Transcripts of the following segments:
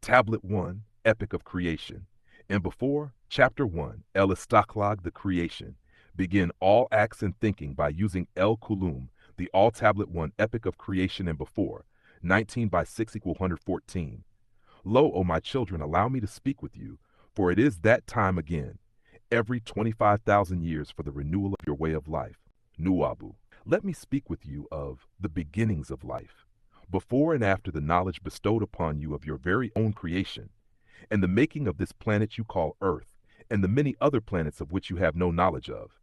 Tablet 1, Epic of Creation. And before, Chapter 1, El Istakhlaq, the Creation. Begin all acts and thinking by using El Kulum, the All Tablet 1 Epic of Creation and before, 19 by 6 = 114. Lo, O my children, allow me to speak with you, for it is that time again, every 25,000 years for the renewal of your way of life. Nuabu. Let me speak with you of the beginnings of life, before and after the knowledge bestowed upon you of your very own creation, and the making of this planet you call Earth, and the many other planets of which you have no knowledge of.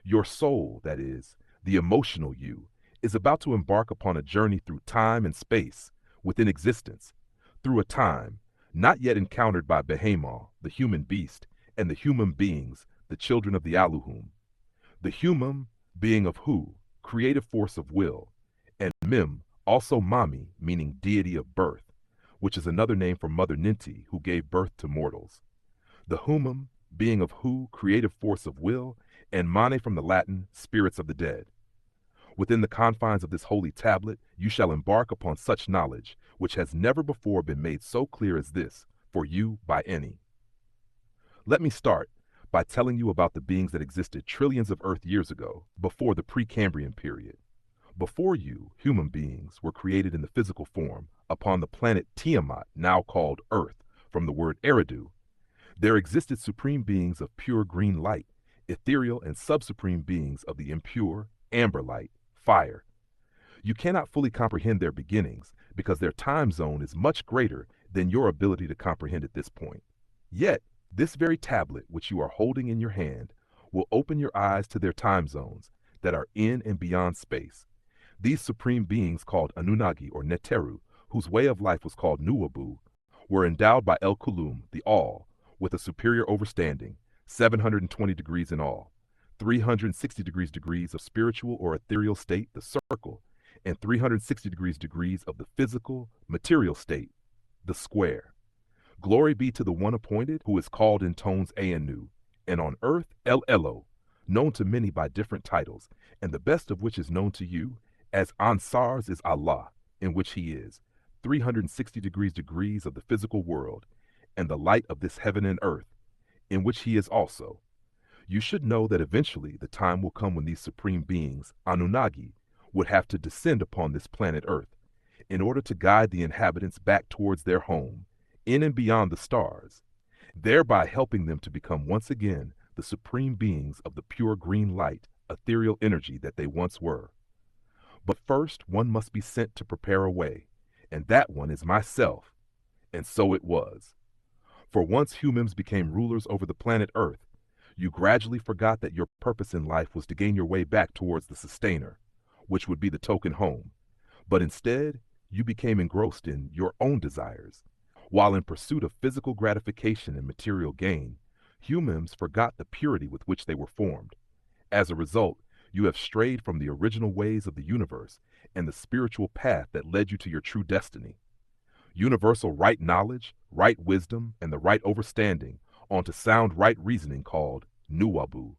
Your soul, that is, the emotional you, is about to embark upon a journey through time and space, within existence, through a time not yet encountered by Behemoth, the human beast, and the human beings, the children of the Aluhum. The human being of Hu, creative force of will, and Mim, also Mami, meaning deity of birth, which is another name for Mother Ninti, who gave birth to mortals. The Humum, being of Hu, creative force of will, and Mane from the Latin, spirits of the dead. Within the confines of this holy tablet, you shall embark upon such knowledge, which has never before been made so clear as this, for you by any. Let me start by telling you about the beings that existed trillions of Earth years ago, before the Precambrian period. Before you, human beings were created in the physical form upon the planet Tiamat, now called Earth, from the word Eridu. There existed supreme beings of pure green light, ethereal and sub-supreme beings of the impure, amber light, fire. You cannot fully comprehend their beginnings because their time zone is much greater than your ability to comprehend at this point. Yet, this very tablet which you are holding in your hand will open your eyes to their time zones that are in and beyond space. These supreme beings called Anunnaki or Neteru, whose way of life was called Nuabu, were endowed by El Kulum, the All, with a superior overstanding, 720 degrees in all, 360 degrees of spiritual or ethereal state, the circle, and 360 degrees of the physical, material state, the square. Glory be to the one appointed who is called in tones Anu, and on earth El Elo, known to many by different titles, and the best of which is known to you as Ansars is Allah, in which he is, 360 degrees of the physical world, and the light of this heaven and earth, in which he is also. You should know that eventually the time will come when these supreme beings, Anunnaki, would have to descend upon this planet Earth, in order to guide the inhabitants back towards their home, in and beyond the stars, thereby helping them to become once again the supreme beings of the pure green light, ethereal energy that they once were. But first one must be sent to prepare a way, and that one is myself. And so it was. For once humans became rulers over the planet Earth, you gradually forgot that your purpose in life was to gain your way back towards the sustainer, which would be the token home. But instead, you became engrossed in your own desires. While in pursuit of physical gratification and material gain, humans forgot the purity with which they were formed. As a result, you have strayed from the original ways of the universe and the spiritual path that led you to your true destiny. Universal right knowledge, right wisdom, and the right overstanding onto sound right reasoning called Nuabu.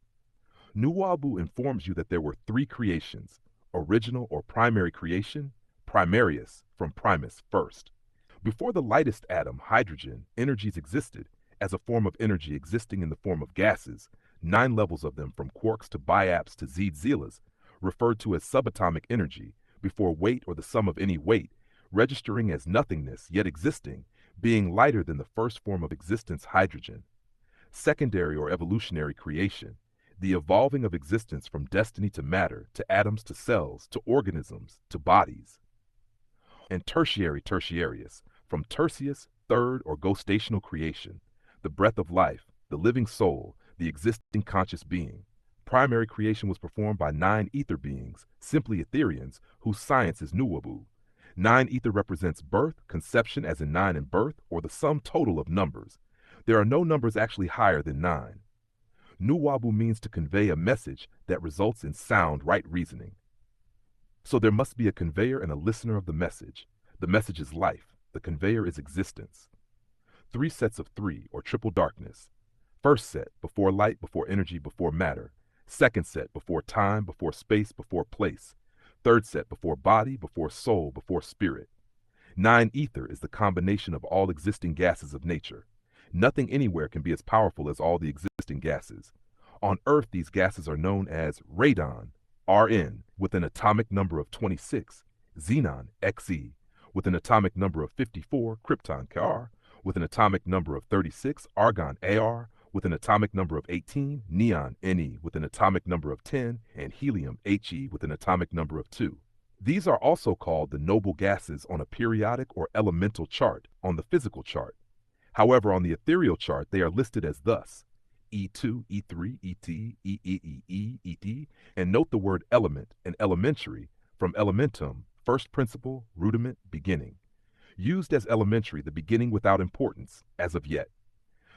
Nuabu informs you that there were three creations: original or primary creation, primarius, from primus, first. Before the lightest atom, hydrogen, energies existed as a form of energy existing in the form of gases, 9 levels of them from quarks to biaps to zetas, referred to as subatomic energy, before weight or the sum of any weight, registering as nothingness yet existing, being lighter than the first form of existence, hydrogen. Secondary or evolutionary creation, the evolving of existence from destiny to matter, to atoms to cells, to organisms, to bodies. And tertiary tertiarius, from tertius, third or ghostational creation, the breath of life, the living soul, the existing conscious being. Primary creation was performed by 9 ether beings, simply Etherians, whose science is Nuabu. 9 ether represents birth, conception as in 9 and birth, or the sum total of numbers. There are no numbers actually higher than 9. Nuabu means to convey a message that results in sound right reasoning. So there must be a conveyor and a listener of the message. The message is life. The conveyor is existence. 3 sets of 3, or triple darkness. First set, before light, before energy, before matter. Second set, before time, before space, before place. Third set, before body, before soul, before spirit. 9 ether is the combination of all existing gases of nature. Nothing anywhere can be as powerful as all the existing gases. On Earth, these gases are known as radon, Rn, with an atomic number of 26, xenon, Xe, with an atomic number of 54, krypton, Kr, with an atomic number of 36, argon, Ar, with an atomic number of 18, neon, Ne, with an atomic number of 10, and helium, He, with an atomic number of 2. These are also called the noble gases on a periodic or elemental chart on the physical chart. However, on the ethereal chart, they are listed as thus: E2, E3, ET, EEE, ED, and note the word element and elementary from elementum, first principle, rudiment, beginning. Used as elementary, the beginning without importance, as of yet.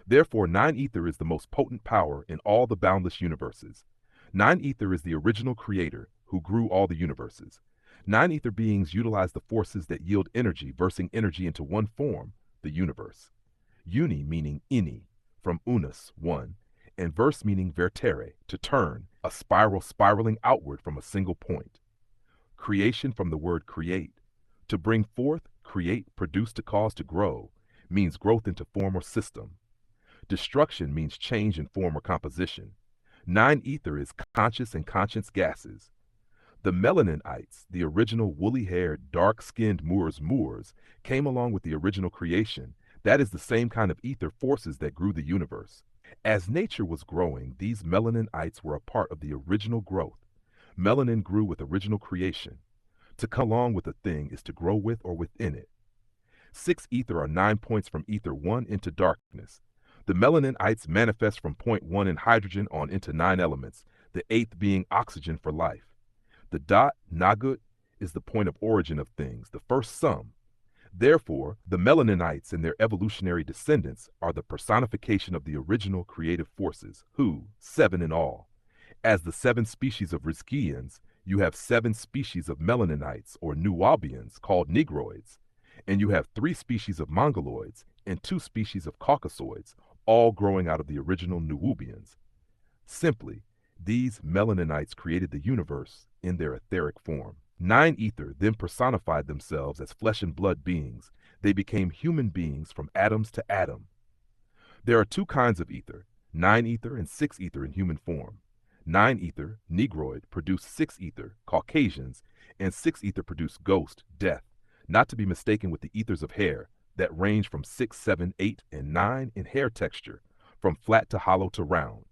Therefore, 9 ether is the most potent power in all the boundless universes. 9 ether is the original creator who grew all the universes. 9 ether beings utilize the forces that yield energy, versing energy into one form, the universe. Uni meaning ini, from unus, one, and verse meaning vertere, to turn, a spiral spiraling outward from a single point. Creation from the word create, to bring forth, create, produce, to cause, to grow, means growth into form or system. Destruction means change in form or composition. 9 ether is conscious and conscience gases. The melaninites, the original woolly-haired, dark-skinned Moors, came along with the original creation. That is the same kind of ether forces that grew the universe. As nature was growing, these melaninites were a part of the original growth. Melanin grew with original creation. To come along with a thing is to grow with or within it. 6 ether are 9 points from ether 1 into darkness. The melaninites manifest from point 1 in hydrogen on into 9 elements, the 8th being oxygen for life. The dot, nagut, is the point of origin of things, the first sum. Therefore, the melaninites and their evolutionary descendants are the personification of the original creative forces, who, 7 in all. As the 7 species of Rizkians, you have 7 species of melaninites or Nuwabians called Negroids, and you have 3 species of Mongoloids and 2 species of Caucasoids, all growing out of the original Nuwubians. Simply, these melaninites created the universe in their etheric form. 9 ether then personified themselves as flesh and blood beings. They became human beings from atoms to atom. There are 2 kinds of ether, 9 ether and 6 ether in human form. 9 ether, Negroid, produce 6 ether, Caucasians, and 6 ether produce ghost, death, not to be mistaken with the ethers of hair that range from 6, 7, 8, and 9 in hair texture, from flat to hollow to round.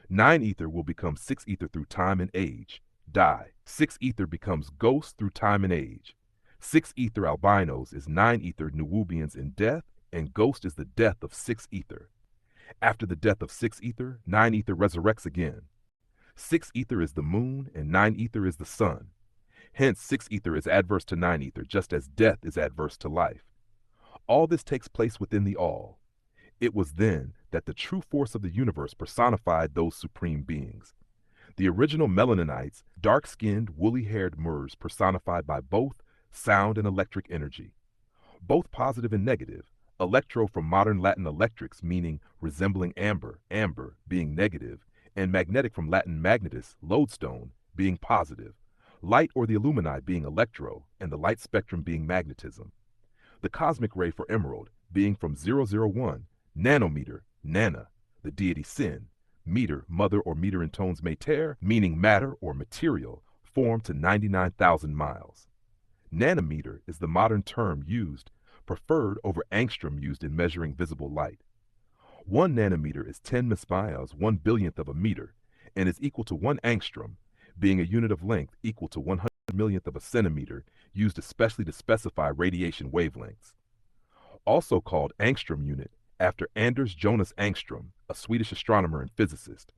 9 ether will become 6 ether through time and age, die. 6 ether becomes ghost through time and age. 6 ether albinos is 9 ether Nuwubians in death, and ghost is the death of 6 ether. After the death of 6 ether, 9 ether resurrects again. 6 ether is the moon, and 9 ether is the sun. Hence, 6 ether is adverse to 9 ether, just as death is adverse to life. All this takes place within the all. It was then that the true force of the universe personified those supreme beings. The original melaninites, dark-skinned, woolly-haired Moors personified by both sound and electric energy. Both positive and negative, electro from modern Latin electrics meaning resembling amber, amber being negative, and magnetic from Latin magnetus, lodestone, being positive, light or the illumini being electro, and the light spectrum being magnetism. The cosmic ray for emerald being from 001, nanometer, nana, the deity Sin, meter, mother or meter in tones mater, meaning matter or material, formed to 99,000 miles. Nanometer is the modern term used, preferred over angstrom used in measuring visible light. 1 nanometer is 10 miles, 1 billionth of a meter, and is equal to 1 angstrom, being a unit of length equal to 100 millionth of a centimeter, used especially to specify radiation wavelengths. Also called angstrom unit, after Anders Jonas Angstrom, a Swedish astronomer and physicist.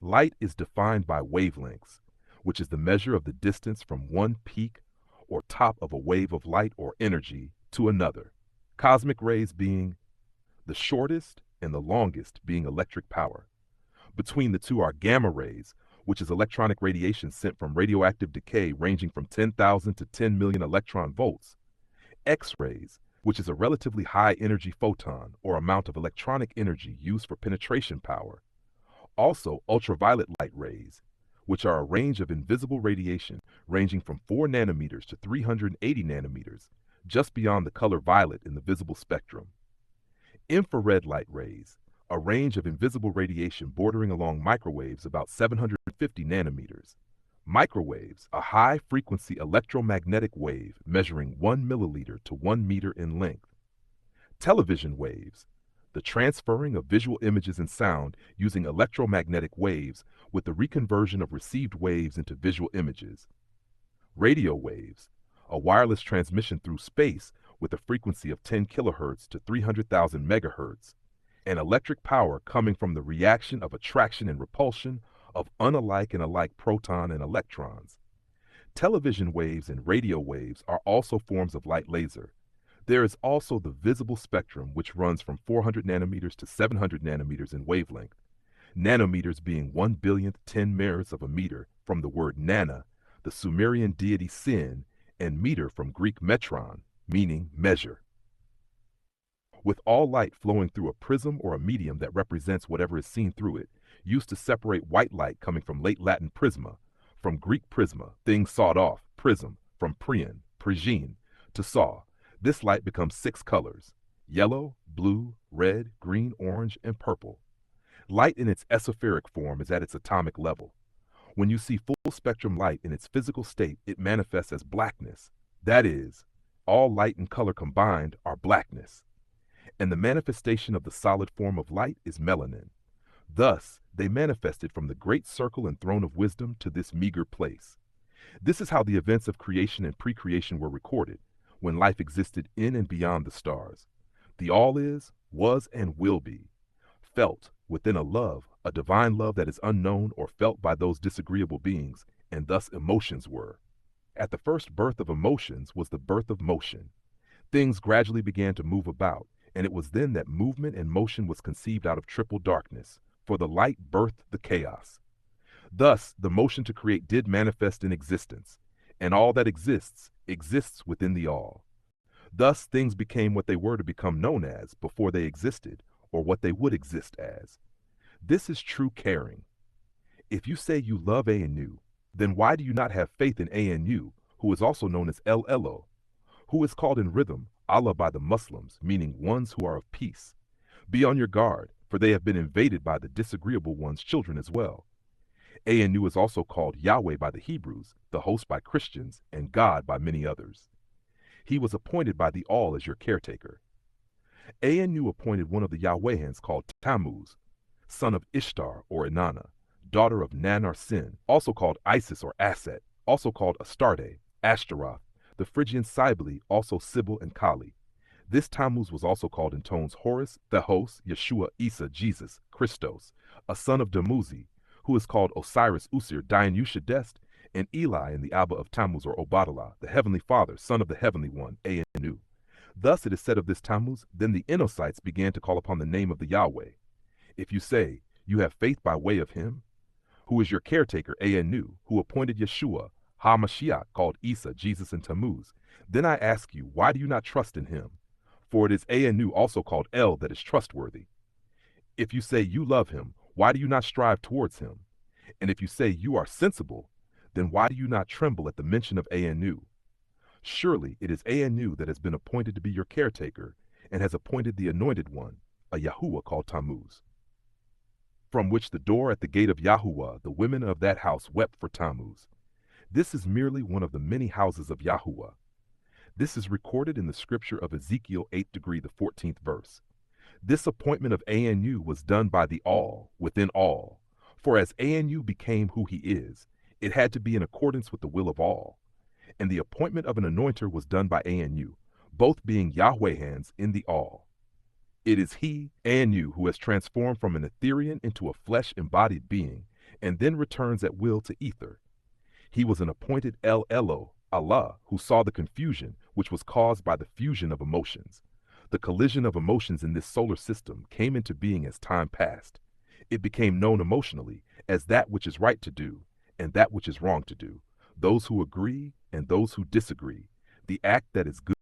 Light is defined by wavelengths, which is the measure of the distance from one peak or top of a wave of light or energy to another. Cosmic rays being the shortest and the longest being electric power. Between the two are gamma rays, which is electronic radiation sent from radioactive decay ranging from 10,000 to 10 million electron volts. X-rays, which is a relatively high energy photon or amount of electronic energy used for penetration power. Also ultraviolet light rays, which are a range of invisible radiation ranging from 4 nanometers to 380 nanometers. just beyond the color violet in the visible spectrum. Infrared light rays, a range of invisible radiation bordering along microwaves about 750 nanometers. Microwaves, a high-frequency electromagnetic wave measuring 1 milliliter to 1 meter in length. Television waves, the transferring of visual images and sound using electromagnetic waves with the reconversion of received waves into visual images. Radio waves, a wireless transmission through space with a frequency of 10 kilohertz to 300,000 megahertz, and electric power coming from the reaction of attraction and repulsion of unalike and alike proton and electrons. Television waves and radio waves are also forms of light laser. There is also the visible spectrum, which runs from 400 nanometers to 700 nanometers in wavelength, nanometers being 1 billionth 10 mirrors of a meter from the word nana, the Sumerian deity Sin, and meter from Greek metron, meaning measure. With all light flowing through a prism or a medium that represents whatever is seen through it, used to separate white light coming from late Latin prisma, from Greek prisma, things sawed off, prism, from prion, prigine, to saw. This light becomes 6 colors: yellow, blue, red, green, orange, and purple. Light in its exospheric form is at its atomic level. When you see full spectrum light in its physical state, it manifests as blackness. That is, all light and color combined are blackness. And the manifestation of the solid form of light is melanin. Thus, they manifested from the great circle and throne of wisdom to this meager place. This is how the events of creation and pre-creation were recorded, when life existed in and beyond the stars. The all is, was, and will be. Felt within a love, a divine love that is unknown or felt by those disagreeable beings, and thus emotions were. At the first birth of emotions was the birth of motion. Things gradually began to move about, and it was then that movement and motion was conceived out of triple darkness, for the light birthed the chaos. Thus, the motion to create did manifest in existence, and all that exists, exists within the all. Thus, things became what they were to become known as before they existed, or what they would exist as. This is true caring. If you say you love ANU, then why do you not have faith in ANU, who is also known as El Elo, who is called in rhythm Allah by the Muslims, meaning ones who are of peace? Be on your guard, for they have been invaded by the disagreeable one's children as well. ANU is also called Yahweh by the Hebrews, the host by Christians, and God by many others. He was appointed by the all as your caretaker. ANU appointed one of the Yahwehans called Tammuz, son of Ishtar or Inanna, daughter of Nannar-Sin, also called Isis or Aset, also called Astarte, Ashtaroth, the Phrygian Cybele, also Sybil and Kali. This Tammuz was also called in tones Horus, Theos, Yeshua, Isa, Jesus, Christos, a son of Dumuzi, who is called Osiris, Usir, Dionysius, and Eli in the Abba of Tammuz or Obadalah, the heavenly father, son of the heavenly one, Anu. Thus it is said of this Tammuz, then the Enocytes began to call upon the name of the Yahweh. If you say, you have faith by way of him, who is your caretaker, Anu, who appointed Yeshua, HaMashiach, called Isa, Jesus, and Tammuz, then I ask you, why do you not trust in him? For it is Anu, also called El, that is trustworthy. If you say you love him, why do you not strive towards him? And if you say you are sensible, then why do you not tremble at the mention of Anu? Surely it is Anu that has been appointed to be your caretaker, and has appointed the anointed one, a Yahuwah called Tammuz. From which the door at the gate of Yahuwah, the women of that house wept for Tammuz. This is merely one of the many houses of Yahuwah. This is recorded in the scripture of Ezekiel 8 degree the 14th verse. This appointment of Anu was done by the all, within all. For as Anu became who he is, it had to be in accordance with the will of all. And the appointment of an anointer was done by Anu, both being Yahweh hands in the all. It is he, Anu, who has transformed from an Etherean into a flesh-embodied being, and then returns at will to ether. He was an appointed El Elo, Allah, who saw the confusion which was caused by the fusion of emotions. The collision of emotions in this solar system came into being as time passed. It became known emotionally as that which is right to do and that which is wrong to do, those who agree and those who disagree, the act that is good